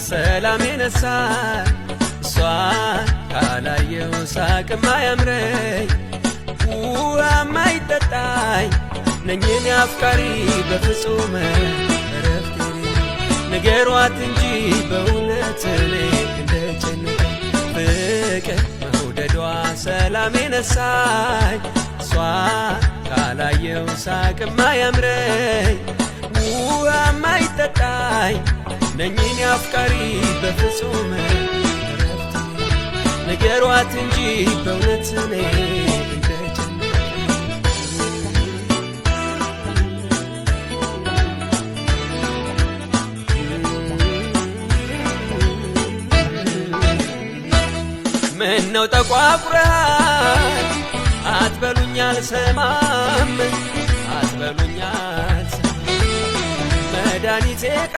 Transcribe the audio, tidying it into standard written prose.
ሰላም የነሳኝ እሷን ካላየው ሳቅም አያምረኝ ውሃም አይጠጣኝ ነኝን አፍቃሪ በፍጹም እረፍቴ ንገሯት እንጂ በእውነት እኔ እንደጨነቀኝ ፍቅር መውደዷ ሰላም የነሳኝ እሷን ካላየው ሳቅም አያምረኝ ውሃም አይጠጣኝ ነኝን አፍቃሪ በፍጹም እረፍቴ ንገሯት እንጂ በእውነት እኔ ምነው ተቋቁረሃል አትበሉኛል ሰማም አትበሉኛል መድኃኒቴ